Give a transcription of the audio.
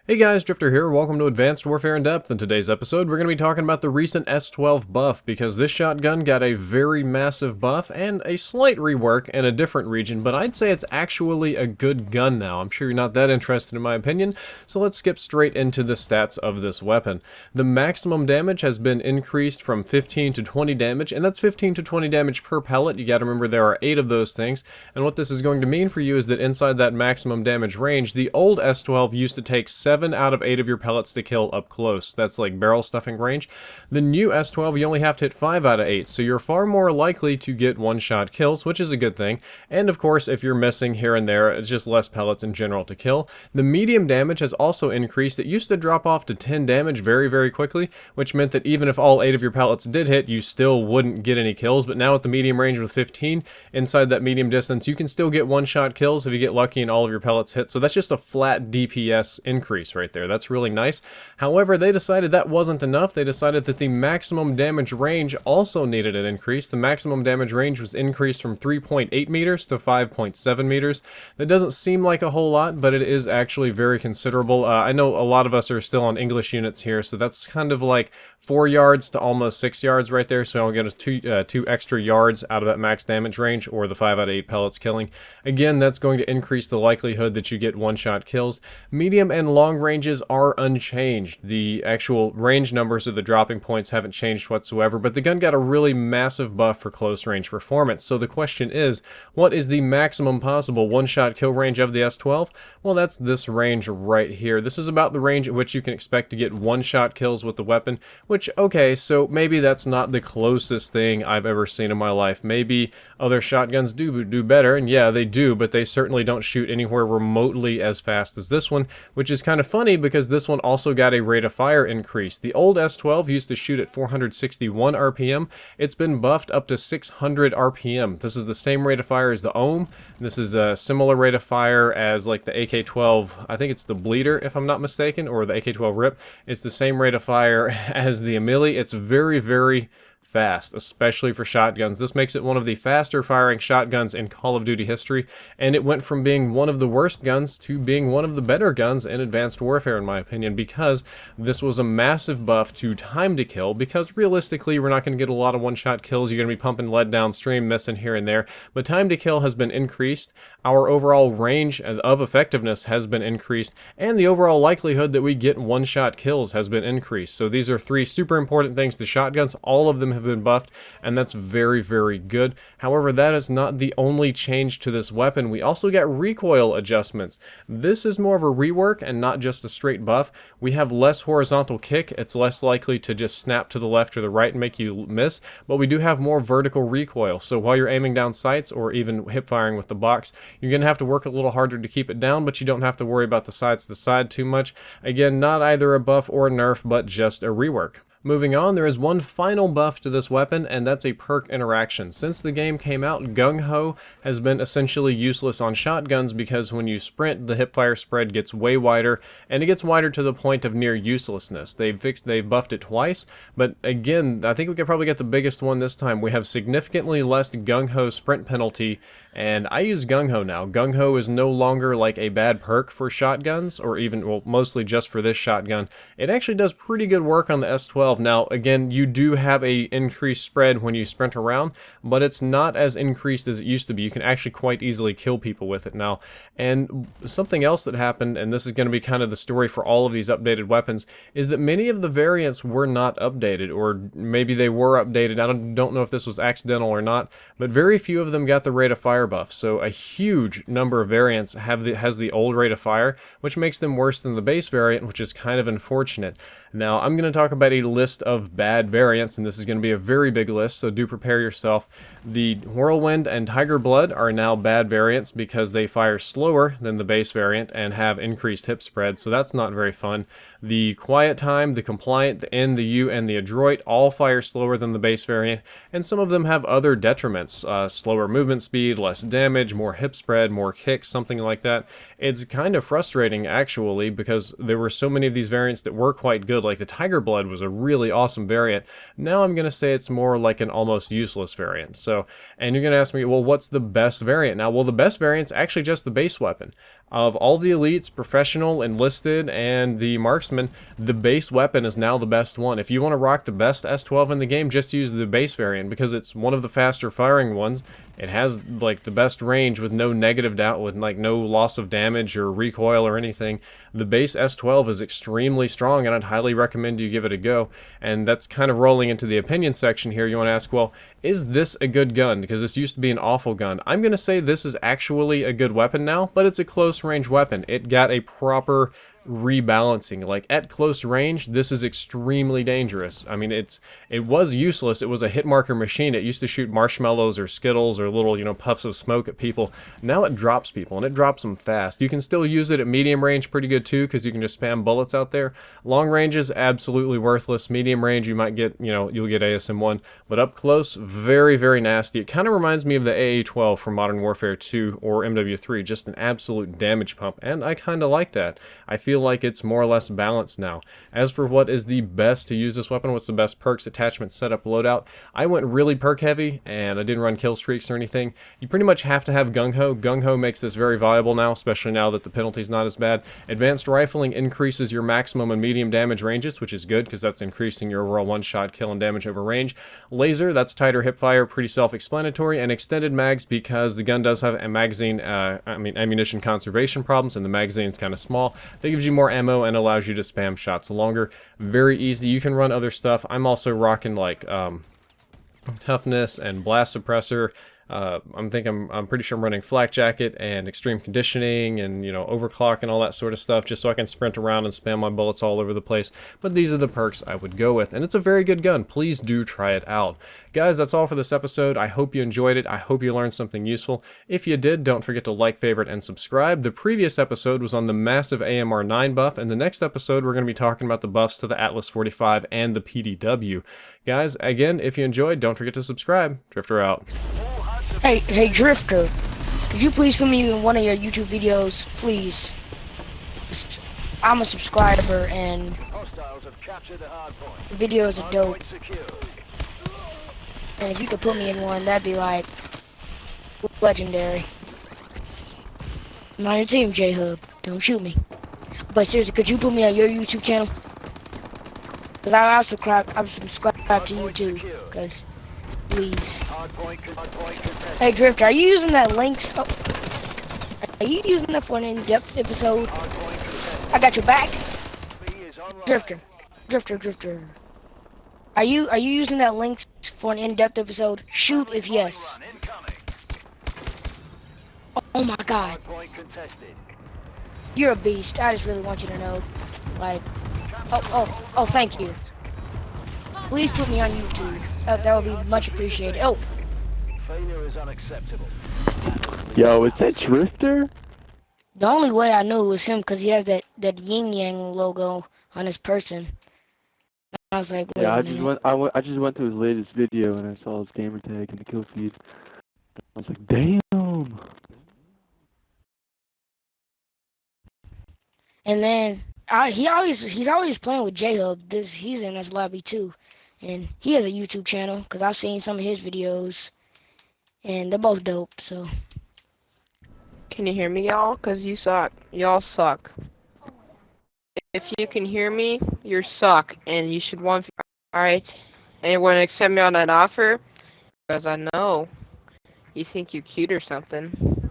Hey guys, Drifter here. Welcome to Advanced Warfare in Depth. In today's episode, we're going to be talking about the recent S-12 buff, because this shotgun got a very massive buff and a slight rework in a different region, but I'd say it's actually a good gun now. I'm sure you're not that interested in my opinion, so let's skip straight into the stats of this weapon. The maximum damage has been increased from 15 to 20 damage, and that's 15 to 20 damage per pellet. You gotta remember there are 8 of those things, and what this is going to mean for you is that inside that maximum damage range, the old S-12 used to take 7 out of 8 of your pellets to kill up close. That's like barrel stuffing range. The new S-12, you only have to hit 5 out of 8, so you're far more likely to get one-shot kills, which is a good thing. And of course, if you're missing here and there, it's just less pellets in general to kill. The medium damage has also increased. It used to drop off to 10 damage very, very quickly, which meant that even if all 8 of your pellets did hit, you still wouldn't get any kills. But now with the medium range with 15, inside that medium distance, you can still get one-shot kills if you get lucky and all of your pellets hit. So that's just a flat DPS increase right there. That's really nice. However, they decided that wasn't enough. They decided that the maximum damage range also needed an increase. The maximum damage range was increased from 3.8 meters to 5.7 meters. That doesn't seem like a whole lot, but it is actually very considerable. I know a lot of us are still on English units here, so that's kind of like 4 yards to almost 6 yards right there, so I'll get a two extra yards out of that max damage range, or the 5 out of 8 pellets killing. Again, that's going to increase the likelihood that you get one-shot kills. Medium and long ranges are unchanged. The actual range numbers of the dropping points haven't changed whatsoever, but the gun got a really massive buff for close range performance. So the question is, what is the maximum possible one-shot kill range of the S-12? Well, that's this range right here. This is about the range at which you can expect to get one-shot kills with the weapon, which, okay, so maybe that's not the closest thing I've ever seen in my life. Maybe other shotguns do better, and yeah, they do, but they certainly don't shoot anywhere remotely as fast as this one, which is kind of funny because this one also got a rate of fire increase. The old S-12 used to shoot at 461 RPM. It's been buffed up to 600 RPM. This is the same rate of fire as the Ohm. This is a similar rate of fire as like the AK-12, I think it's the Bleeder if I'm not mistaken, or the AK-12 RIP. It's the same rate of fire as the Amelie. It's very, very fast, especially for shotguns. This makes it one of the faster firing shotguns in Call of Duty history, and it went from being one of the worst guns to being one of the better guns in Advanced Warfare, in my opinion, because this was a massive buff to time to kill, because realistically we're not going to get a lot of one-shot kills. You're going to be pumping lead downstream, missing here and there, but time to kill has been increased. Our overall range of effectiveness has been increased, and the overall likelihood that we get one-shot kills has been increased. So these are 3 super important things to shotguns. All of them have been buffed, and that's very, very good. However, that is not the only change to this weapon. We also got recoil adjustments. This is more of a rework and not just a straight buff. We have less horizontal kick. It's less likely to just snap to the left or the right and make you miss, but we do have more vertical recoil. So while you're aiming down sights or even hip firing with the box, you're going to have to work a little harder to keep it down, but you don't have to worry about the sides to the side too much. Again, not either a buff or a nerf, but just a rework. Moving on, there is one final buff to this weapon, and that's a perk interaction. Since the game came out, GungHo has been essentially useless on shotguns because when you sprint, the hipfire spread gets way wider, and it gets wider to the point of near uselessness. They've buffed it twice, but again, I think we could probably get the biggest one this time. We have significantly less GungHo sprint penalty, and I use GungHo now. GungHo is no longer like a bad perk for shotguns, or even, well, mostly just for this shotgun. It actually does pretty good work on the S-12. Now, again, you do have a increased spread when you sprint around, but it's not as increased as it used to be. You can actually quite easily kill people with it now. And something else that happened, and this is going to be kind of the story for all of these updated weapons, is that many of the variants were not updated, or maybe they were updated. I don't know if this was accidental or not, but very few of them got the rate of fire buff. So a huge number of variants has the old rate of fire, which makes them worse than the base variant, which is kind of unfortunate. Now, I'm going to talk about a list of bad variants, and this is going to be a very big list, so do prepare yourself. The Whirlwind and Tiger Blood are now bad variants because they fire slower than the base variant and have increased hip spread, so that's not very fun. The Quiet Time, the Compliant, the N, the U, and the Adroit all fire slower than the base variant, and some of them have other detriments. Slower movement speed, less damage, more hip spread, more kicks, something like that. It's kind of frustrating, actually, because there were so many of these variants that were quite good. Like the Tiger Blood was a really really awesome variant. Now I'm going to say it's more like an almost useless variant. So, and you're going to ask me, well, what's the best variant? Now, well, the best variant's actually just the base weapon. Of all the elites, professional, enlisted, and the marksman, the base weapon is now the best one. If you want to rock the best S-12 in the game, just use the base variant because it's one of the faster firing ones. It has like the best range with no negative doubt, with like no loss of damage or recoil or anything. The base S-12 is extremely strong, and I'd highly recommend you give it a go. And that's kind of rolling into the opinion section here. You want to ask, well, is this a good gun? Because this used to be an awful gun. I'm going to say this is actually a good weapon now, but it's a close range weapon. It got a proper rebalancing. Like at close range, this is extremely dangerous. I mean, it was useless. It was a hit marker machine. It used to shoot marshmallows or Skittles or little, you know, puffs of smoke at people. Now it drops people, and it drops them fast. You can still use it at medium range pretty good too, because you can just spam bullets out there. Long range is absolutely worthless. Medium range, you might get, you know, you'll get ASM1, but up close, very, very nasty. It kind of reminds me of the AA-12 from Modern Warfare 2 or MW3, just an absolute damage pump, and I kind of like that. I feel like it's more or less balanced now. As for what is the best to use this weapon, what's the best perks, attachment, setup, loadout, I went really perk heavy, and I didn't run kill streaks or anything. You pretty much have to have GungHo. GungHo makes this very viable now, especially now that the penalty's not as bad. Advanced rifling increases your maximum and medium damage ranges, which is good because that's increasing your overall one-shot kill and damage over range. Laser, that's tighter hipfire, pretty self-explanatory, and extended mags because the gun does have a magazine, ammunition conservation problems, and the magazine's kind of small. That gives you more ammo and allows you to spam shots longer. Very easy. You can run other stuff. I'm also rocking like toughness and blast suppressor. I'm pretty sure I'm running flak jacket and extreme conditioning and, you know, overclock and all that sort of stuff, just so I can sprint around and spam my bullets all over the place. But these are the perks I would go with, and it's a very good gun. Please do try it out. Guys, that's all for this episode. I hope you enjoyed it. I hope you learned something useful. If you did, don't forget to like, favorite, and subscribe. The previous episode was on the massive AMR9 buff, and the next episode we're going to be talking about the buffs to the Atlas 45 and the PDW. Guys, again, if you enjoyed, don't forget to subscribe. Drifter out. Hey, Drifter, could you please put me in one of your YouTube videos, please? I'm a subscriber, and the videos are dope. And if you could put me in one, that'd be like legendary. I'm on your team, J-Hub. Don't shoot me. But seriously, could you put me on your YouTube channel? Cause I'm subscribed to you too. Cause please. Hey Drifter, are you using that links? Oh, are you using that for an in-depth episode? I got your back. Drifter. Are you using that links for an in-depth episode? Shoot if yes. Oh my God. You're a beast. I just really want you to know. Like, oh, thank you. Please put me on YouTube. That would be much appreciated. Oh. Failure is unacceptable. Yo, is that Drifter? The only way I knew it was him because he has that yin yang logo on his person. I was like, wait yeah, a minute. I just went to his latest video and I saw his gamer tag in the kill feed. I was like, damn. And then he's always playing with J-Hub. He's in this lobby too, and he has a YouTube channel because I've seen some of his videos, and they're both dope. So. Can you hear me, y'all? Cause you suck. Y'all suck. If you can hear me, you suck, and you should want. All right, and you want to accept me on that offer? Because I know you think you're cute or something.